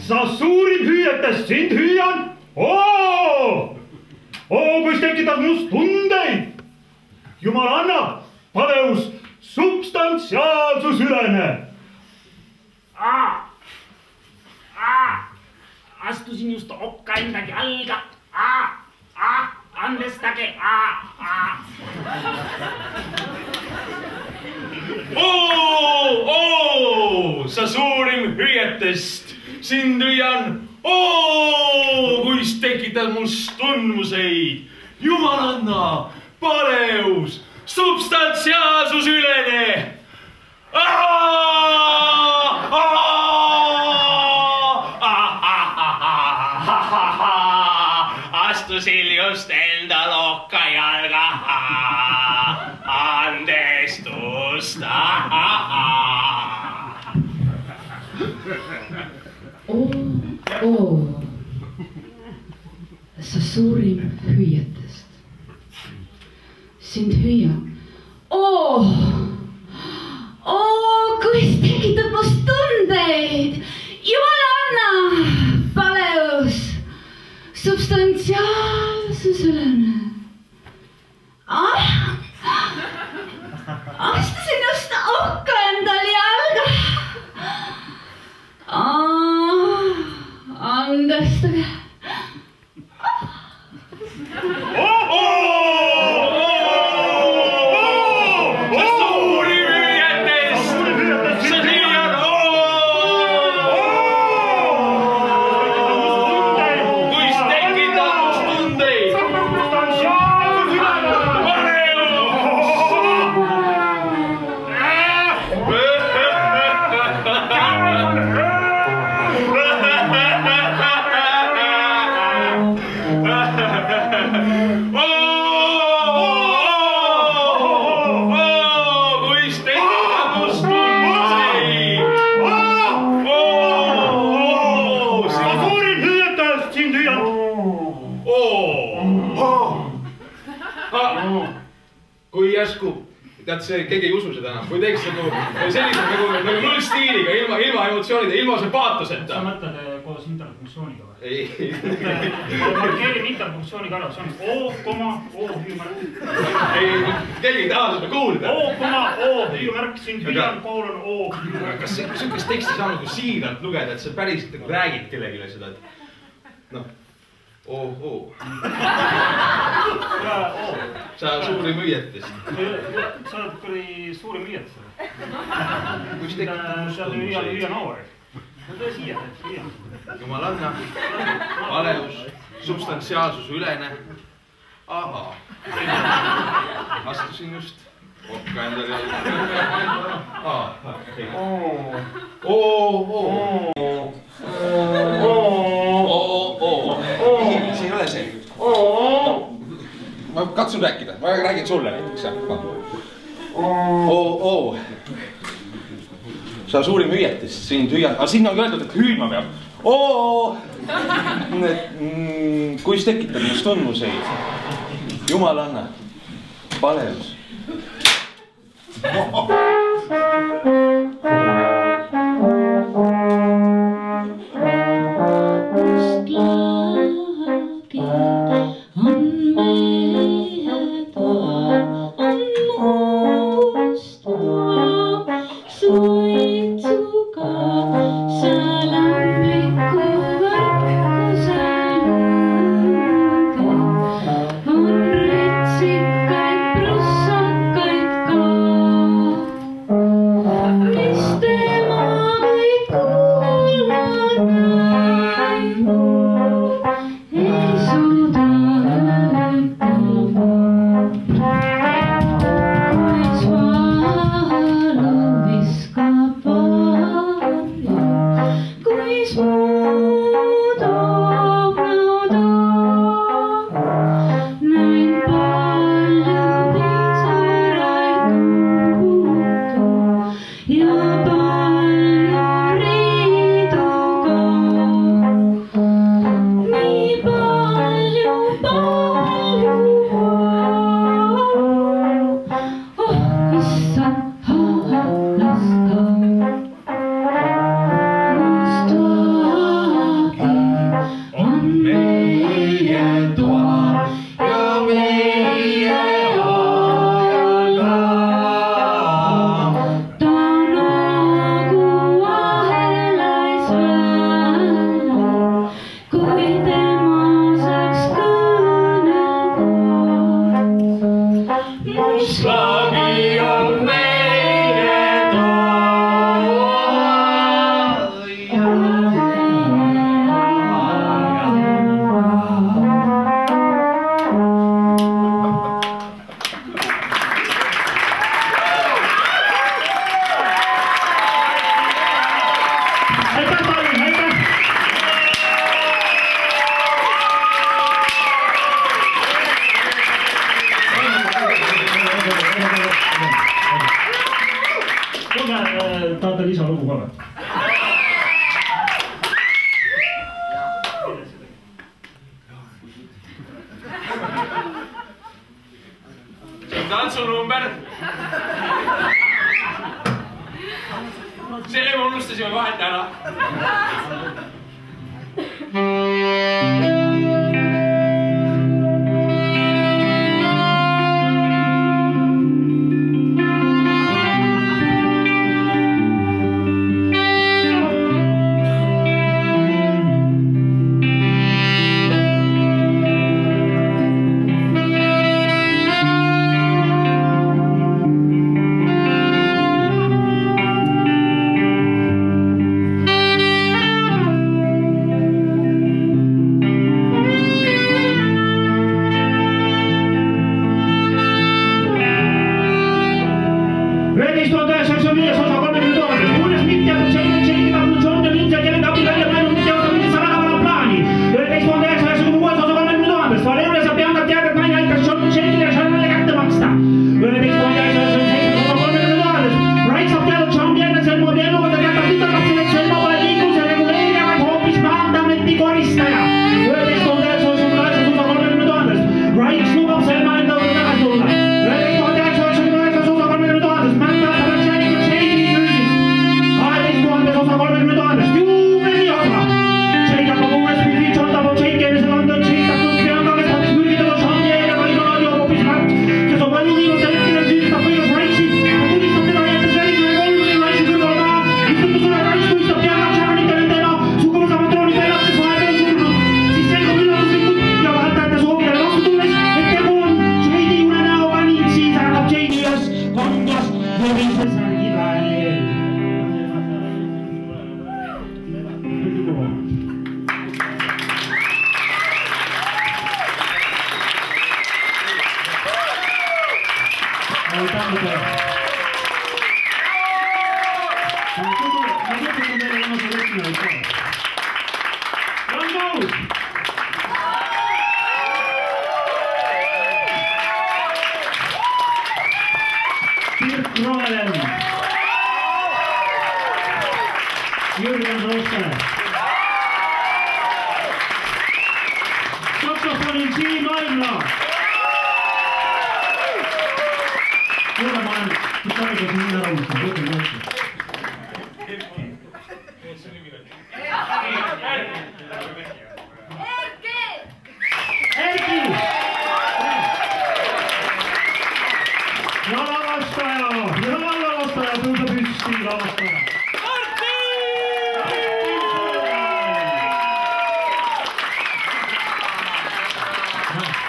sa suurim hüüetest, sind hüüan. Kus tekitad must tundeid. Jumal annab, paleus substantsiaalsus ülene. Astusin just okka endagi jalga. Andestage. Sa suurim hüüetest, sind hüüan. Kuis tekitad must tundmuseid. Jumal anna, paleus, substantsiaalsus ülene. Astusin just endal okka jalga. Andestust. Sa suurim hüüetest, sind hüüan. Kuis tekitad must tundeid. Jumal anna, paleus, substantsiaalsus ülene. Astusin just okka endal jalga. Andestage. Kui järsku, tead see, keegi ei usu seda enam, kui teeks sellise nagu nullstiiliga, ilma emotsioonide, ilma see paatoseta. Sa mõtled koos interfunktsiooniga või? Ei. Markeerin interfunktsiooniga ära, see on O, hüüumärk. Ei, keegi ei taha seda kuulda. O, hüüumärk, sind hüüan, koolon O. Kas sihukest teksti saanud kui siiralt lugeda, et sa päriselt räägid kellegile seda, et noh, sa suurim hüüetest. Sa oled küll suurim hüüetest. Kus tekitab must tunnuseid. Hüüan oori. Tule siia, hüüan. Jumal anna, paleus, substantsiaalsus ülene. Ahaa. Astusin just okka endal jalga. See ei ole see. Ma katsun rääkida, ma räägin sulle näiteks. Sa suurim hüüetest, sind hüüan, aga sinna on öeldud, et hüüdma peab. Kuis tekitab must tundmuseid. Jumal anna, paleus. unustasime vahelt ära. Jürgen Rooster. Saksofonin Siim Aimla. Kuule, ma olen kitarriga siin ära unustasin, võtan kohti. Erki! Ja lavastaja, tõusa püsti lavastaja.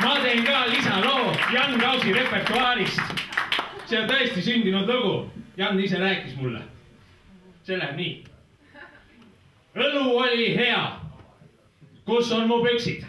Ma teen ka lisaloo Jan Kausi repertuaarist. See on tõesti sündinud lugu. Jan ise rääkis mulle. See läheb nii. Õlu oli hea. Kus on mu püksid?